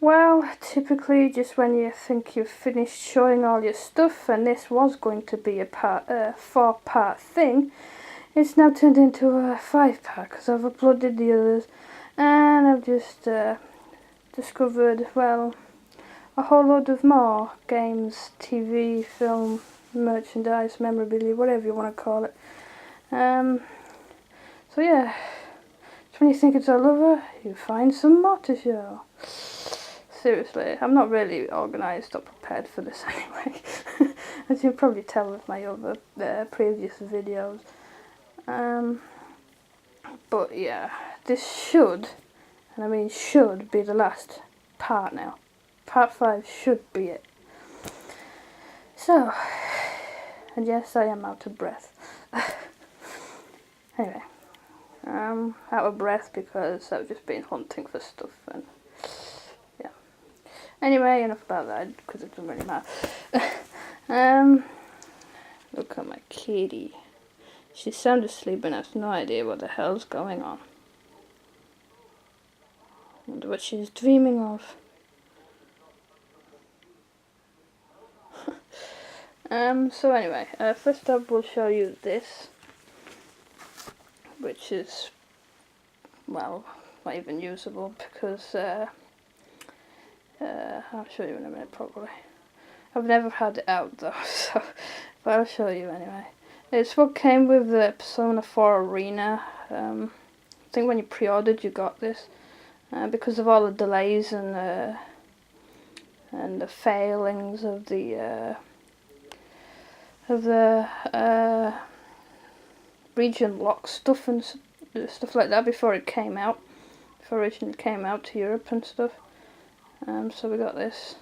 Well, typically just when you think you've finished showing all your stuff, and this was going to be a 4-part thing, it's now turned into a 5-part because I've uploaded the others, and I've just discovered, well, a whole load of more games, TV, film, merchandise, memorabilia, whatever you want to call it. So yeah, so when you think it's all over, you find some more to show. Seriously, I'm not really organised or prepared for this anyway, as you can probably tell with my other previous videos. But yeah, this should, and I mean should, be the last part now. Part 5 should be it. So, and yes, I am out of breath. Anyway, I'm out of breath because I've just been hunting for stuff, and yeah. Anyway, enough about that because it doesn't really matter. Look at my kitty. She's sound asleep and has no idea what the hell's going on. I wonder what she's dreaming of. So anyway, first up we'll show you this, which is, well, not even usable because I'll show you in a minute probably. I've never had it out though, so, but I'll show you anyway. It's what came with the Persona 4 Arena. I think when you pre-ordered you got this, because of all the delays and the failings of the region lock stuff and stuff like that before it came out, before it originally came out to Europe and stuff. So we got this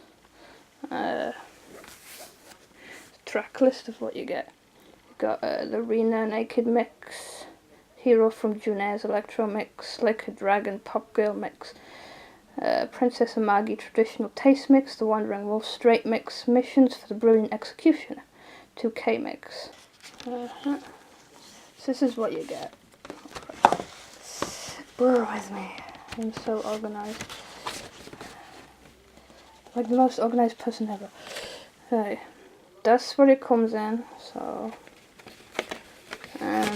track list of what you get. You got the Arena Naked Mix, Hero from June's Electro Mix, Like a Dragon Pop Girl Mix, Princess Amagi Traditional Taste Mix, The Wandering Wolf Straight Mix, Missions for the Brilliant Executioner, 2K Mix. So this is what you get. Bear with me, I'm so organised. Like the most organised person ever. Right, that's what it comes in, so a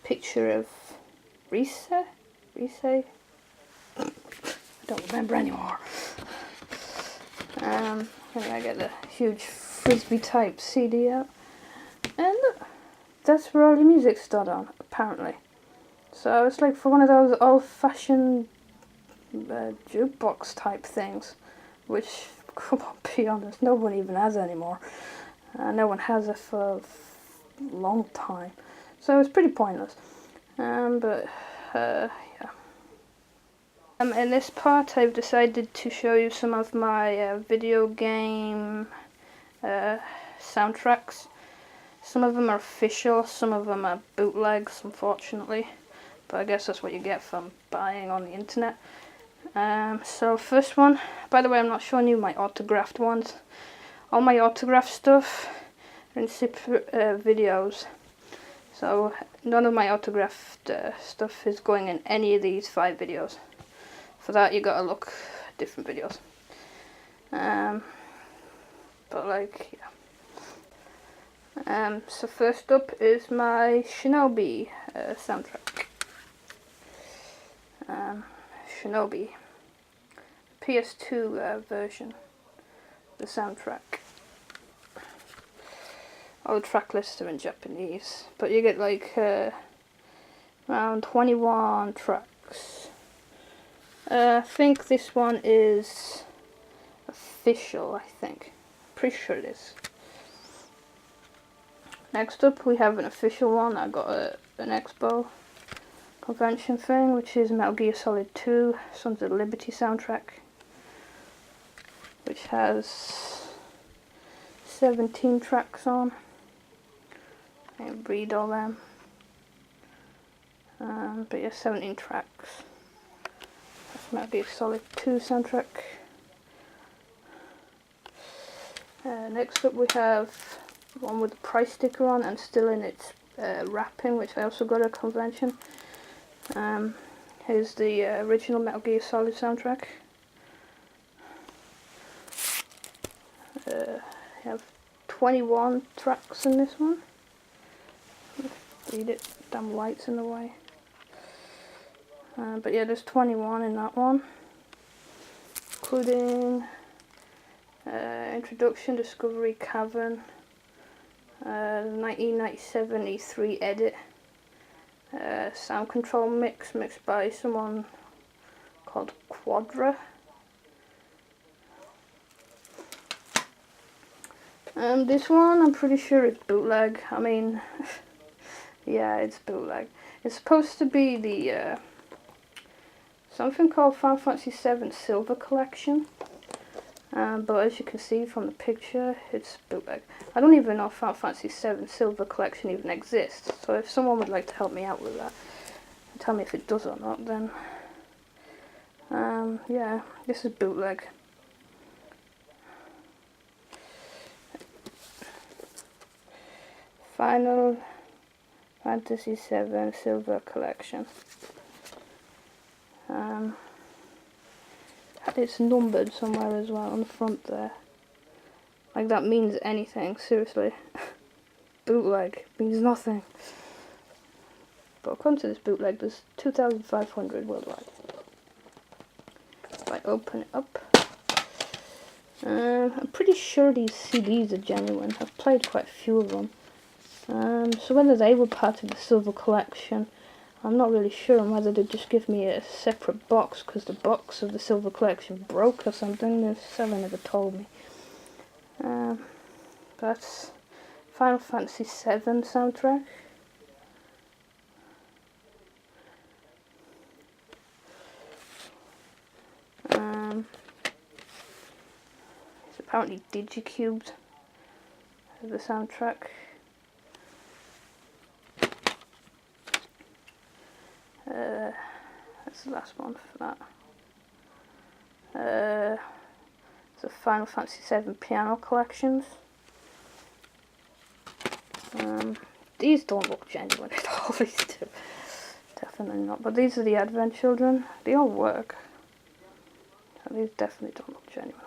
picture of Rise? I don't remember anymore. Anyway, I get the huge frisbee type CD out, and look, that's where all your music's stored on, apparently. So it's like for one of those old-fashioned jukebox type things, which, come on, be honest, no one even has anymore. No one has it for a long time, so it's pretty pointless. But yeah. In this part I've decided to show you some of my video game soundtracks. Some of them are official, some of them are bootlegs, unfortunately, but I guess that's what you get from buying on the internet. So first one, by the way, I'm not showing you my autographed ones. All my autographed stuff are in separate videos, so none of my autographed stuff is going in any of these 5 videos. For that you gotta look at different videos. But like, yeah. So first up is my Shinobi soundtrack. Shinobi, PS2 version, the soundtrack. All the track lists are in Japanese, but you get like around 21 tracks. I think this one is official, I think. Pretty sure it is. Next up we have an official one. I got an Expo convention thing, which is Metal Gear Solid 2 Sons of Liberty soundtrack, which has 17 tracks on. I can't read all them, but yeah, 17 tracks. That's Metal Gear Solid 2 soundtrack. Next up we have one with the price sticker on and still in its wrapping, which I also got at a convention. Here's the original Metal Gear Solid soundtrack. You have 21 tracks in this one. Read it, damn light's in the way. But yeah, there's 21 in that one, including Introduction, Discovery, Cavern, 1997 E3 edit, sound control mixed by someone called Quadra. This one I'm pretty sure it's bootleg. I mean, yeah, it's bootleg. It's supposed to be the something called Final Fantasy VII Silver Collection, but as you can see from the picture, it's bootleg. I don't even know if Final Fantasy VII Silver Collection even exists, so if someone would like to help me out with that, and tell me if it does or not, then yeah, this is bootleg. Final Fantasy VII Silver Collection. It's numbered somewhere as well on the front there. Like that means anything, seriously. Bootleg means nothing. But according to this bootleg, there's 2,500 worldwide. If I open it up, I'm pretty sure these CDs are genuine. I've played quite a few of them. So whether they were part of the Silver Collection, I'm not really sure, and whether they just give me a separate box because the box of the Silver Collection broke or something. The seller never told me. That's Final Fantasy VII soundtrack. It's apparently digicubed as the soundtrack. That's the last one for that. It's a Final Fantasy VII piano collections. These don't look genuine at all, these do. Definitely not. But these are the Advent Children. They all work. So these definitely don't look genuine.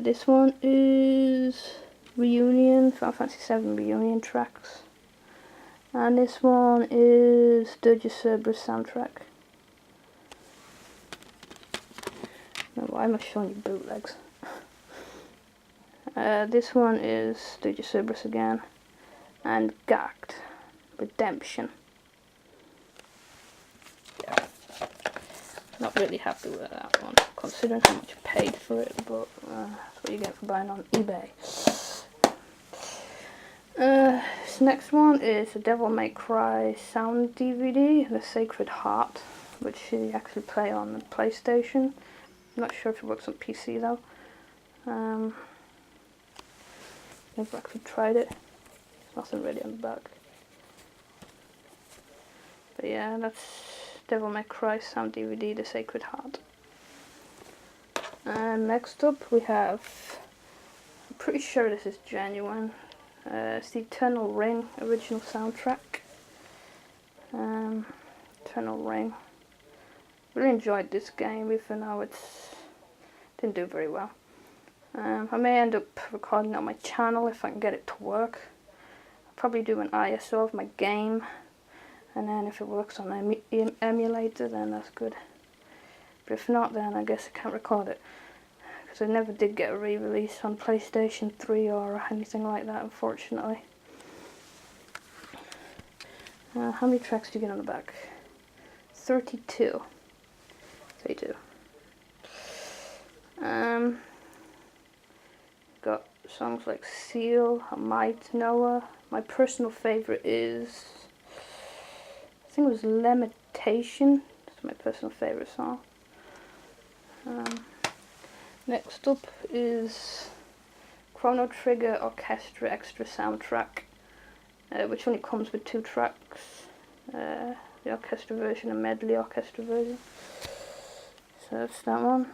This one is Reunion, Final Fantasy VII Reunion tracks. And this one is Dirge of Cerberus soundtrack. Now, why am I showing you bootlegs? This one is Dirge of Cerberus again. And Gacked Redemption. Yeah. Not really happy with that one, considering how much I paid for it, but that's what you get for buying on eBay. This next one is a Devil May Cry sound DVD, The Sacred Heart, which you actually play on the PlayStation. I'm not sure if it works on PC though. Never actually tried it. There's nothing really on the back. But yeah, that's Devil May Cry sound DVD, The Sacred Heart. And next up we have, I'm pretty sure this is genuine, it's the Eternal Ring original soundtrack. Eternal Ring. Really enjoyed this game, even though it didn't do very well. I may end up recording it on my channel if I can get it to work. I'll probably do an ISO of my game, and then if it works on the emulator, then that's good. But if not, then I guess I can't record it, because I never did get a re-release on PlayStation 3 or anything like that, unfortunately. How many tracks do you get on the back? 32. 32. Got songs like Seal, Might, Noah. My personal favourite is, I think it was Limitation. That's my personal favourite song. Next up is Chrono Trigger Orchestra Extra Soundtrack, which only comes with 2 tracks, the orchestra version and medley orchestra version. So that's that one.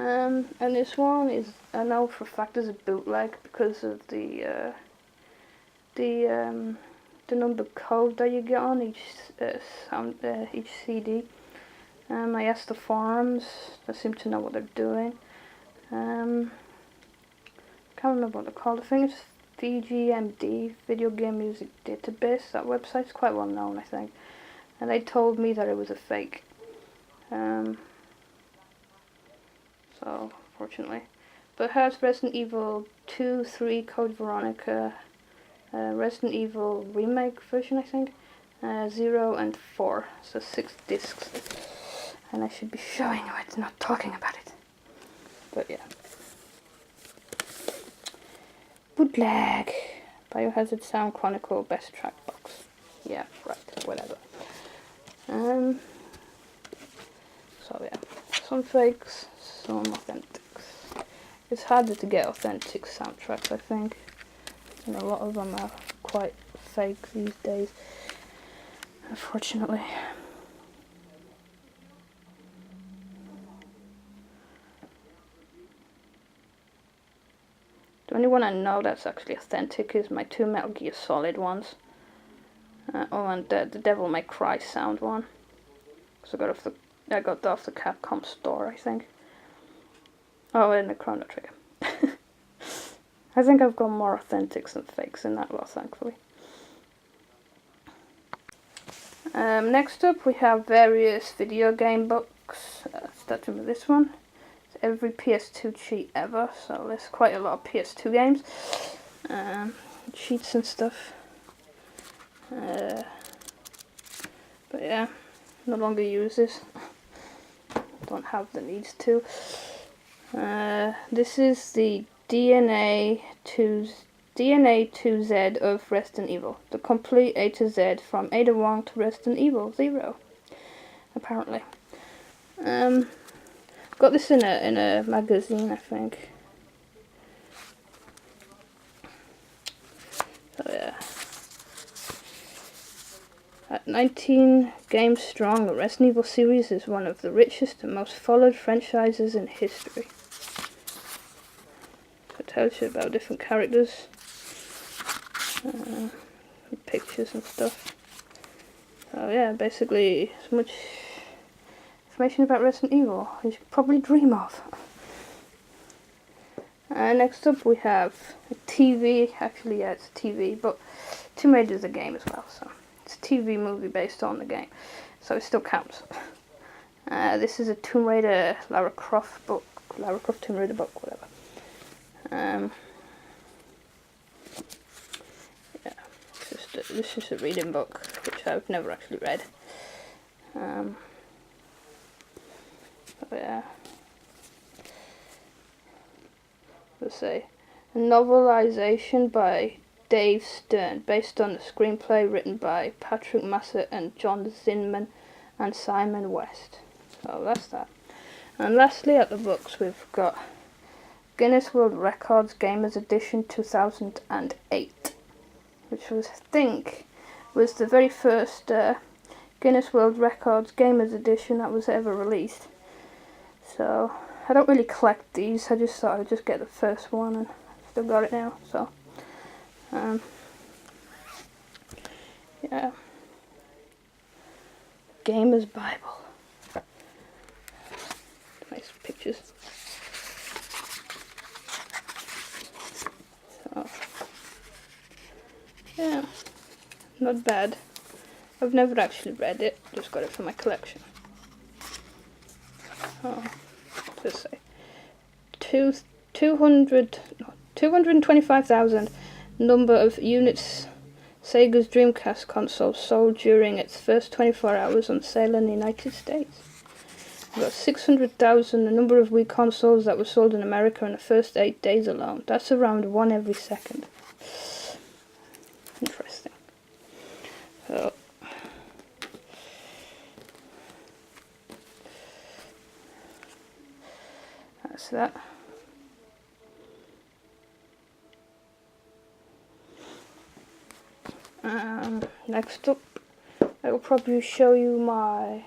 And this one is, I know for a fact, is a bootleg because of the number code that you get on each each CD. I asked the forums; they seem to know what they're doing. Can't remember what they're called. I think it's VGMD, Video Game Music Database. That website's quite well known, I think. And they told me that it was a fake. So, fortunately. But it has Resident Evil 2, 3, Code Veronica, Resident Evil Remake version, I think, 0 and 4, so 6 discs. And I should be showing you it, not talking about it. But yeah. Bootleg. Biohazard Sound Chronicle Best Track Box. Yeah, right, whatever. So yeah, some fakes, some authentics. It's harder to get authentic soundtracks, I think. And a lot of them are quite fake these days, unfortunately. The only one I know that's actually authentic is my 2 Metal Gear Solid ones. And the Devil May Cry sound one. So I got that off the Capcom store, I think. Oh, and the Chrono Trigger. I think I've got more authentics than fakes in that lot, thankfully. Next up, we have various video game books. Starting with this one. It's every PS2 cheat ever, so there's quite a lot of PS2 games. Cheats and stuff. But yeah, no longer use this. Don't have the needs to. This is the DNA 2Z of Resident Evil. The complete A to Z from Ada 1 to Resident Evil 0. Apparently. Got this in a magazine, I think. So yeah. At 19 games strong, the Resident Evil series is one of the richest and most followed franchises in history. So it tells you about different characters, pictures and stuff. So yeah, basically as much information about Resident Evil as you could probably dream of. Next up we have a TV. Actually, yeah, it's a TV, but Tomb Raider is a game as well, so it's a TV movie based on the game, so it still counts. This is a Tomb Raider Lara Croft book, Lara Croft Tomb Raider book, whatever. Yeah, it's just a reading book, which I've never actually read. So yeah. Let's say a novelization by Dave Stern, based on the screenplay written by Patrick Massett and John Zinman and Simon West. So that's that. And lastly, at the books, we've got Guinness World Records Gamers Edition 2008, which was, I think, was the very first Guinness World Records Gamers Edition that was ever released. So I don't really collect these, I just thought I would just get the first one, and I've still got it now, so yeah. Gamer's Bible. Nice pictures. So yeah, not bad. I've never actually read it, just got it for my collection. Oh, just say 225,000 number of units Sega's Dreamcast console sold during its first 24 hours on sale in the United States. About 600,000 the number of Wii consoles that were sold in America in the first 8 days alone. That's around one every second. Interesting. So that's that. Next up, I will probably show you my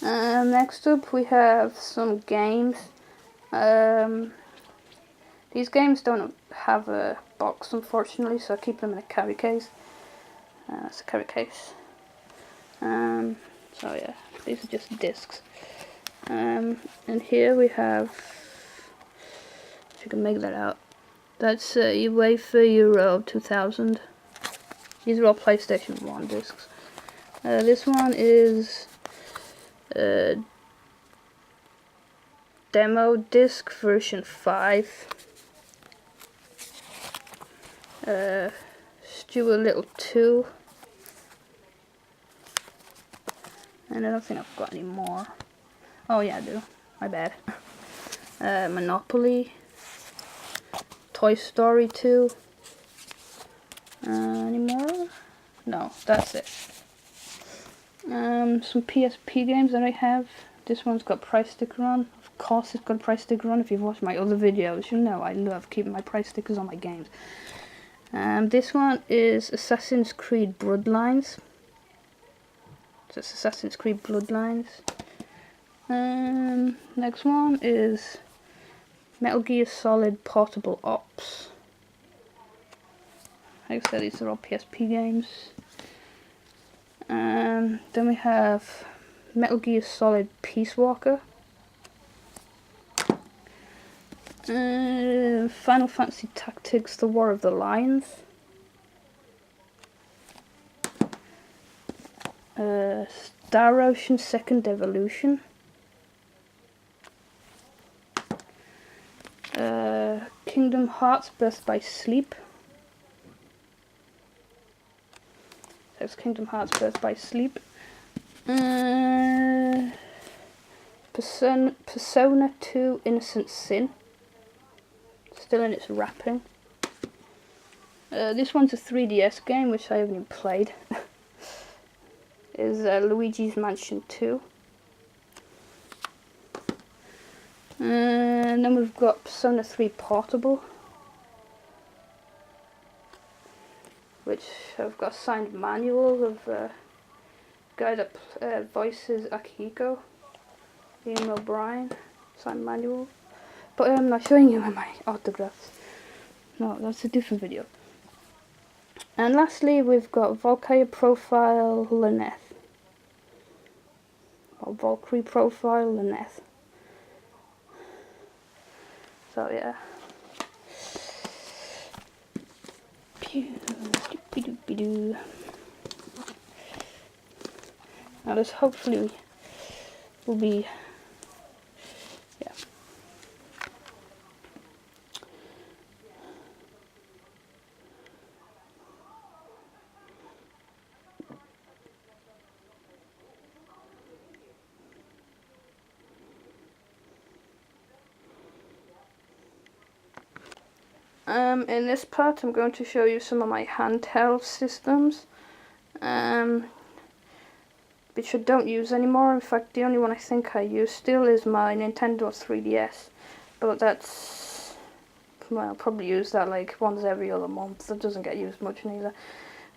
Next up we have some games. These games don't have a box, unfortunately, so I keep them in a carry case. That's a carry case. So yeah, these are just discs. And here we have, if you can make that out, that's UEFA Euro 2000. These are all PlayStation 1 discs. This one is demo disc version 5. Stuart Little 2. And I don't think I've got any more. Oh yeah, I do. My bad. Monopoly. Toy Story 2. Any more? No, that's it. Some PSP games that I have. This one's got price sticker on. Of course it's got a price sticker on. If you've watched my other videos, you know I love keeping my price stickers on my games. This one is Assassin's Creed Bloodlines. So it's Assassin's Creed Bloodlines. Next one is Metal Gear Solid Portable Ops. Like I said, these are all PSP games. Then we have Metal Gear Solid Peace Walker. Final Fantasy Tactics: The War of the Lions. Star Ocean Second Evolution. Kingdom Hearts Birth by Sleep. That's Kingdom Hearts Birth by Sleep. Persona 2 Innocent Sin. Still in its wrapping. This one's a 3DS game, which I haven't even played. Is Luigi's Mansion 2. And then we've got Persona 3 Portable, which I've got a signed manual of a guy that voices Akihiko, Ian O'Brien, signed manual. But I'm not showing you my autographs. No, that's a different video. And lastly, we've got Valkyrie Profile Lyneth. Or Valkyrie Profile Lyneth. So yeah. Now this hopefully will be, yeah. In this part I'm going to show you some of my handheld systems, which I don't use anymore. In fact, the only one I think I use still is my Nintendo 3DS, but that's, well, I'll probably use that like once every other month. That doesn't get used much neither.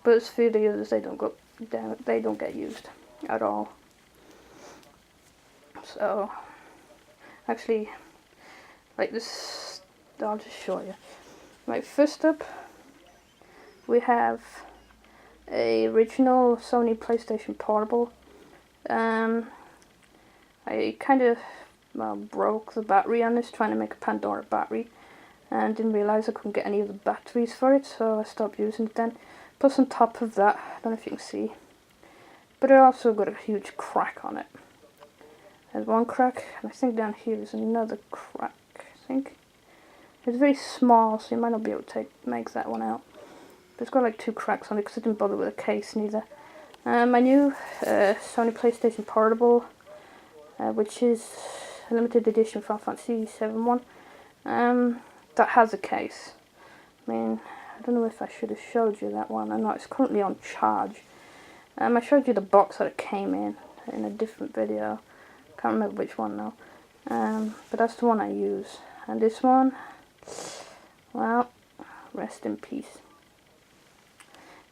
But as for the others, they don't get used at all. So, actually, like this, I'll just show you. Right, first up, we have a original Sony PlayStation Portable. I kind of broke the battery on this trying to make a Pandora battery, and didn't realise I couldn't get any of the batteries for it, so I stopped using it then. Plus on top of that, I don't know if you can see, but it also got a huge crack on it. There's one crack, and I think down here is another crack, I think. It's very small, so you might not be able to make that one out. But it's got like 2 cracks on it because I didn't bother with a case neither. My new Sony PlayStation Portable, which is a limited edition Final Fantasy VII one, that has a case. I mean, I don't know if I should have showed you that one. I know it's currently on charge. I showed you the box that it came in a different video. Can't remember which one now. But that's the one I use. And this one, well, rest in peace.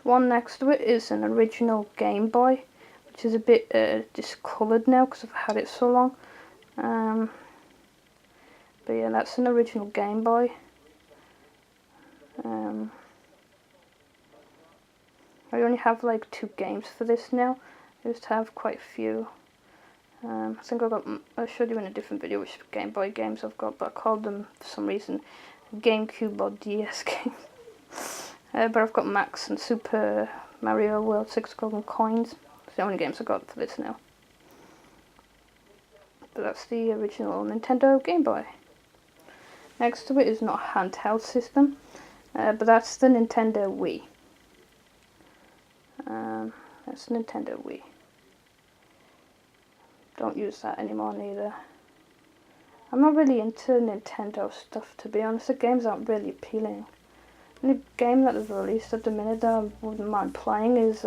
The one next to it is an original Game Boy, which which is a bit discoloured now because I've had it so long. But yeah, that's an original Game Boy. I only have like 2 games for this now. I used to have quite a few. I think I showed you in a different video which Game Boy games I've got, but I called them for some reason GameCube or DS games. But I've got Max and Super Mario World 6 Golden Coins. It's the only games I've got for this now. But that's the original Nintendo Game Boy. Next to it is not a handheld system, but that's the Nintendo Wii. That's the Nintendo Wii. Don't use that anymore neither. I'm not really into Nintendo stuff, to be honest. The games aren't really appealing. The only game that is released at the minute that I wouldn't mind playing is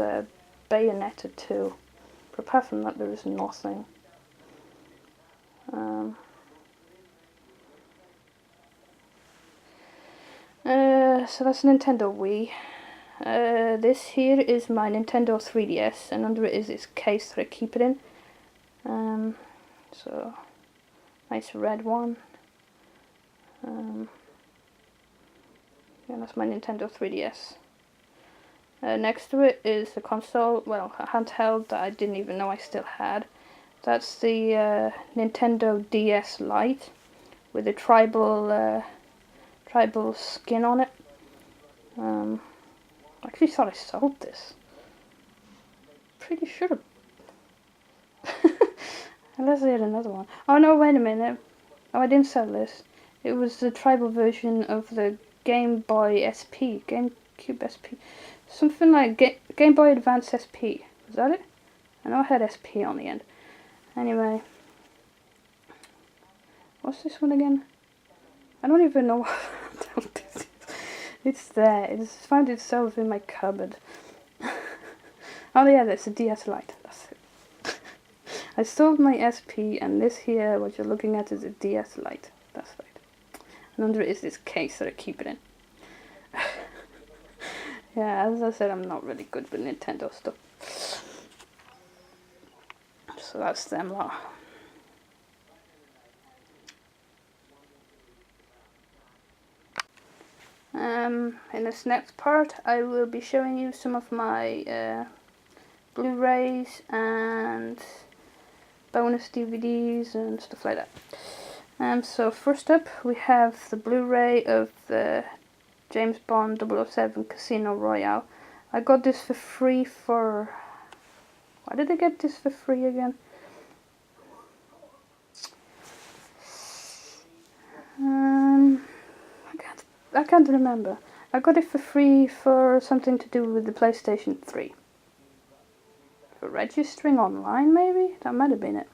Bayonetta 2. But apart from that, there is nothing. So that's Nintendo Wii. This here is my Nintendo 3DS, and under it is this case that I keep it in. So nice red one. Yeah, that's my Nintendo 3DS. Next to it is the console, well, a handheld that I didn't even know I still had. That's the Nintendo DS Lite with a tribal skin on it. I actually thought I sold this. Pretty sure. Unless I had another one. Oh no, wait a minute. Oh, I didn't sell this. It was the tribal version of the Game Boy SP. GameCube SP. Something like Game Boy Advance SP. Was that it? I know I had SP on the end. Anyway. What's this one again? I don't even know what this is. It's there. It's found itself in my cupboard. Oh yeah, that's a DS Lite. That's it. I sold my SP, and this here, what you're looking at, is a DS Lite. That's right. And under it is this case that I keep it in. Yeah, as I said, I'm not really good with Nintendo stuff. So that's them lot. In this next part, I will be showing you some of my Blu-rays and bonus DVDs and stuff like that. So first up, we have the Blu-ray of the James Bond 007 Casino Royale. I got this for free for... Why did I get this for free again? I can't remember. I got it for free for something to do with the PlayStation 3. For registering online, maybe? That might have been it.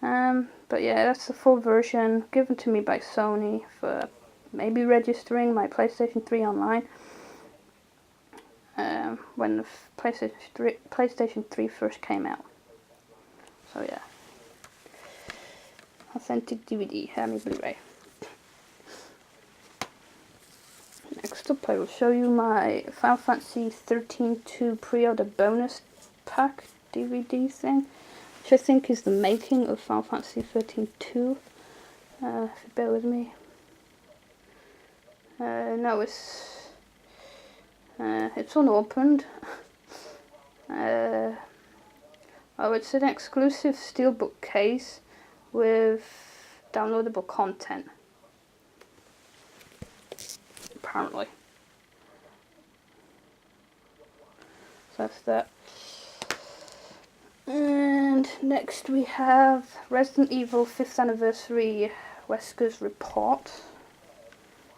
But yeah, that's the full version given to me by Sony for maybe registering my PlayStation 3 online. When the PlayStation 3 first came out. So yeah. Authentic DVD, Blu-ray. Next up, I will show you my Final Fantasy 13-2 pre-order bonus pack DVD thing, which I think is the making of Final Fantasy 13-2. If you bear with me. No, it's unopened. Oh, it's an exclusive steelbook case with downloadable content. Apparently. So that's that. And next we have Resident Evil 5th Anniversary Wesker's Report.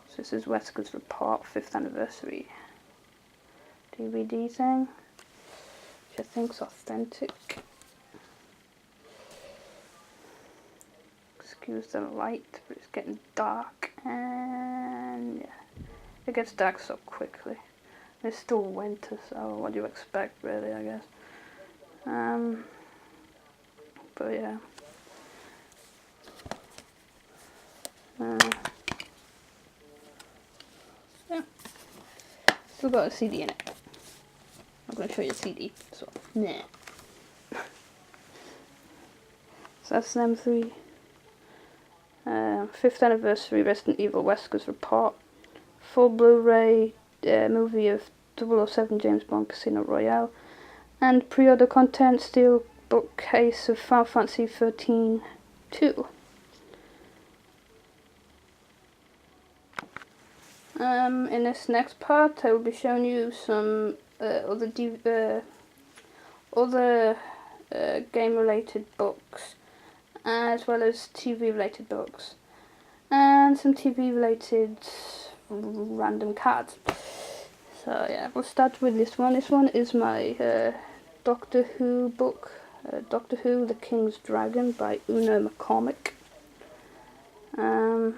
So this is Wesker's Report 5th Anniversary DVD thing, which I think is authentic. Excuse the light, but it's getting dark, and yeah. It gets dark so quickly. It's still winter, so what do you expect, really, I guess. But yeah. Yeah. Still got a CD in it. I'm going to show you the CD, so, nah. that's them three. 5th anniversary Resident Evil Wesker's Report. Full Blu-ray movie of 007 James Bond Casino Royale. And pre-order content, steel bookcase of Final Fantasy 13 2. In this next part, I will be showing you some other game-related books, as well as TV-related books, and some TV-related random cards. So yeah, we'll start with this one. This one is my Doctor Who book, Doctor Who: The King's Dragon by Una McCormick. I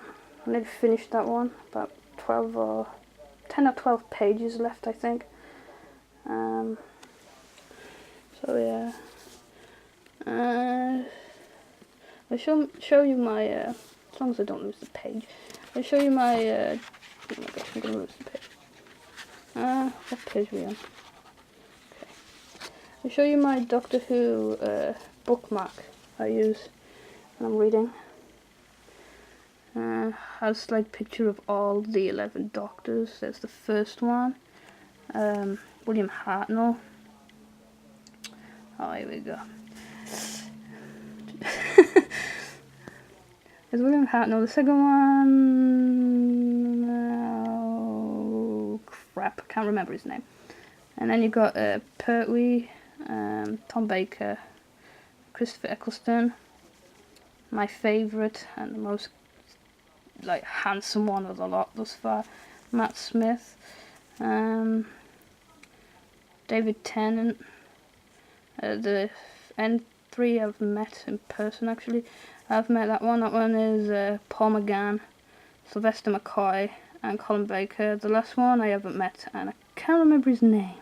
need to finish that one. About 10 or 12 pages left, I think. So yeah. I'll show you my, as long as I don't lose the page, I'll show you my, oh my gosh, I'm going to lose the page. What page are we on? Okay. I'll show you my Doctor Who bookmark I use when I'm reading. Has a slide picture of all the 11 Doctors. There's the first one, William Hartnell. Oh, here we go. There's William Hartnell. The second one, oh crap, I can't remember his name. And then you got Pertwee, Tom Baker, Christopher Eccleston. My favourite and the most handsome one of the lot thus far, Matt Smith, David Tennant. The N3 I've met in person actually. I've met that one. That one is Paul McGann, Sylvester McCoy, and Colin Baker. The last one I haven't met, and I can't remember his name.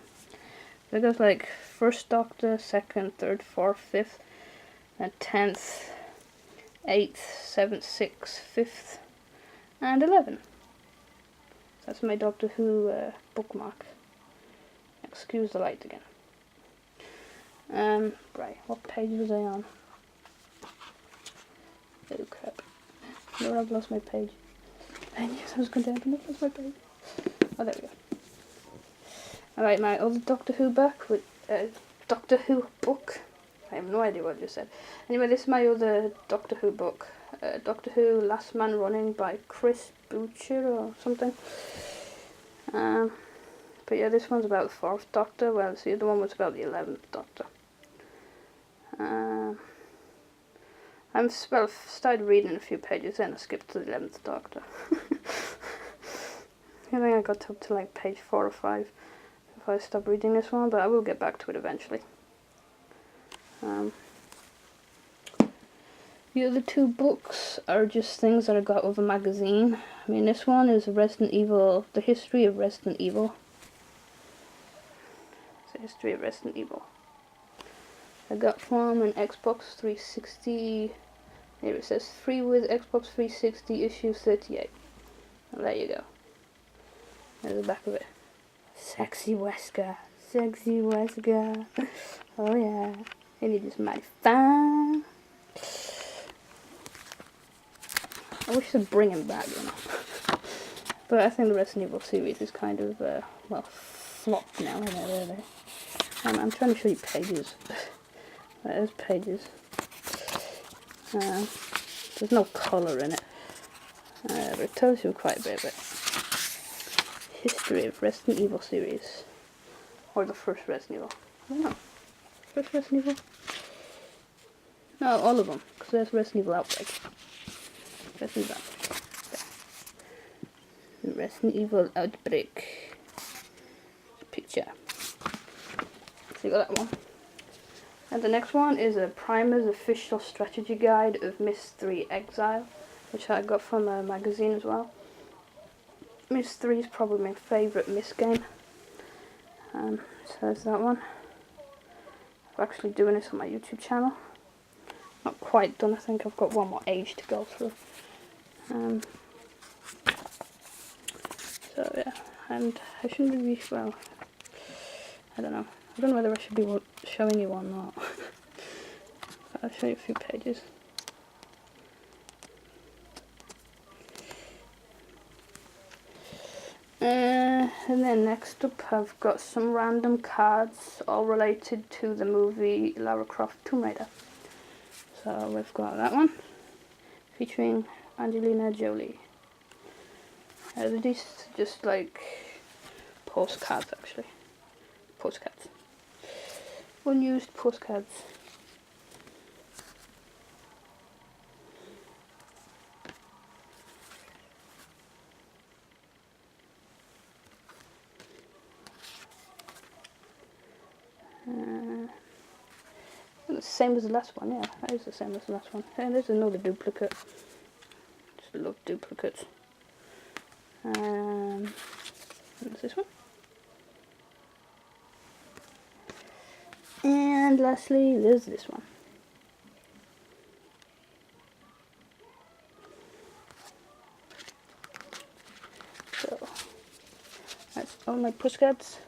It goes like 1st Doctor, 2nd, 3rd, 4th, 5th, and 10th, 8th, 7th, 6th, 5th, and 11th. That's my Doctor Who bookmark. Excuse the light again. Right, what page was I on? Oh crap. No, I've lost my page. I knew I was going to lose my page. Oh, there we go. Alright, my other Doctor Who book with Doctor Who book. I have no idea what I just said. Anyway, this is my other Doctor Who book. Doctor Who Last Man Running by Chris Boucher or something. But yeah, this one's about the 4th Doctor, whereas the other one was about the 11th Doctor. I've started reading a few pages, then I skipped to the 11th Doctor. I think I got up to like page 4 or 5 if I stop reading this one, but I will get back to it eventually. The other two books are just things that I got with a magazine. I mean, this one is Resident Evil, The History of Resident Evil. It's the history of Resident Evil. I got from an Xbox 360, here it says free with Xbox 360 issue 38. And there you go. There's the back of it. Sexy Wesker. Sexy Wesker. Oh yeah. And it is my fan. I wish they'd bring him back, you know. But I think the Resident Evil series is kind of, well, flopped now, isn't it, really? I'm trying to show you pages. There's pages. There's no colour in it. But it tells you quite a bit of it. History of Resident Evil series. Or the first Resident Evil. I don't know. First Resident Evil? No, all of them. Because there's Resident Evil Outbreak. Resident Evil Outbreak. Okay. Resident Evil Outbreak. Picture. So you got that one. And the next one is a Primer's official strategy guide of Myst 3 Exile, which I got from a magazine as well. Myst 3 is probably my favourite Myst game. So there's that one. I'm actually doing this on my YouTube channel. Not quite done, I think I've got one more age to go through. So yeah, and I shouldn't be, well, I don't know. I don't know whether I should be showing you or not. I'll show you a few pages. And then next up I've got some random cards all related to the movie Lara Croft Tomb Raider. So we've got that one featuring Angelina Jolie. These just like postcards actually. Postcards. Unused postcards. The same as the last one, yeah, that is the same as the last one. And there's another duplicate. Just love duplicates. What's this one? And lastly, there's this one. So that's all my postcards.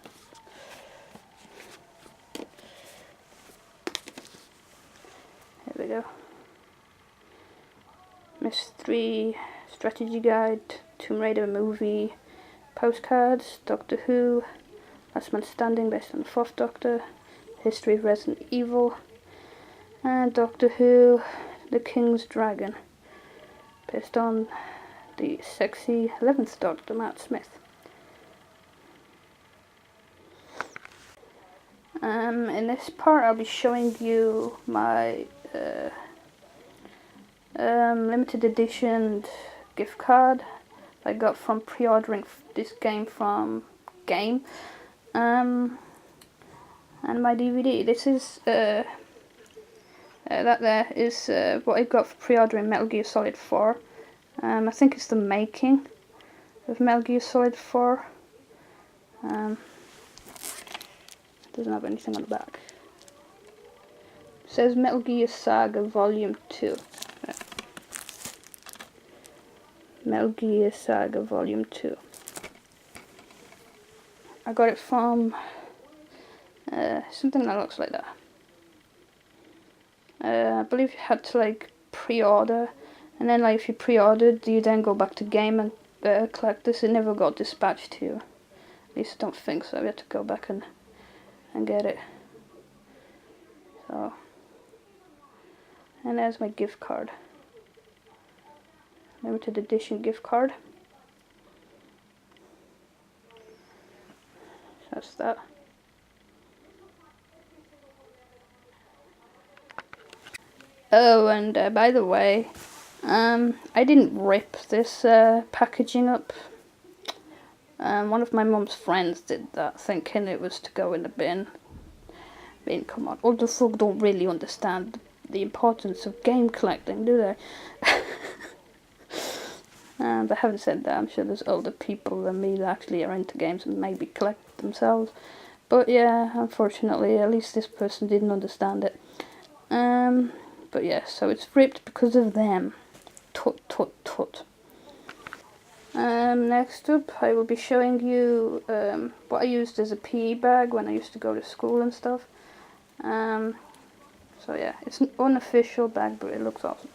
There we go. Mystery Strategy Guide, Tomb Raider movie, postcards, Doctor Who, Last Man Standing based on the 4th Doctor, History of Resident Evil, and Doctor Who, The King's Dragon, based on the sexy 11th Doctor, Matt Smith. In this part I'll be showing you my limited edition gift card I got from pre-ordering this game from Game, and my DVD. This is that there is what I got for pre-ordering Metal Gear Solid 4. I think it's the making of Metal Gear Solid 4. Doesn't have anything on the back. It says Metal Gear Saga Volume 2. Metal Gear Saga Volume 2. I got it from something that looks like that. I believe you had to like pre-order, and then like if you pre-ordered, you then go back to Game and collect this. It never got dispatched to you. At least I don't think so. We had to go back and get it. So, and there's my gift card. Limited edition gift card. That's that. Oh, and by the way, I didn't rip this packaging up. One of my mum's friends did that, thinking it was to go in the bin. I mean, come on, older folk don't really understand the importance of game collecting, do they? But having said that, I'm sure there's older people than me that actually are into games and maybe collect themselves. But yeah, unfortunately, at least this person didn't understand it. But yeah, so it's ripped because of them. Tut tut tut. Next up, I will be showing you what I used as a PE bag when I used to go to school and stuff. So yeah, it's an unofficial bag, but it looks awesome.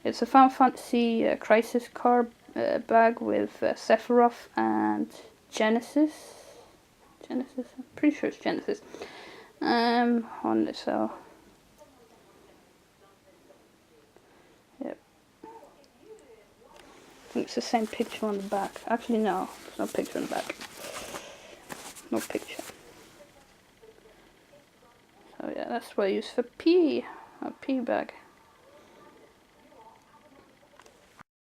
It's a Final Fantasy Crisis card bag with Sephiroth and Genesis. I'm pretty sure it's Genesis. On this, so yep. I think it's the same picture on the back. Actually, no, there's no picture on the back. No picture. So yeah, that's what I use for a pea bag.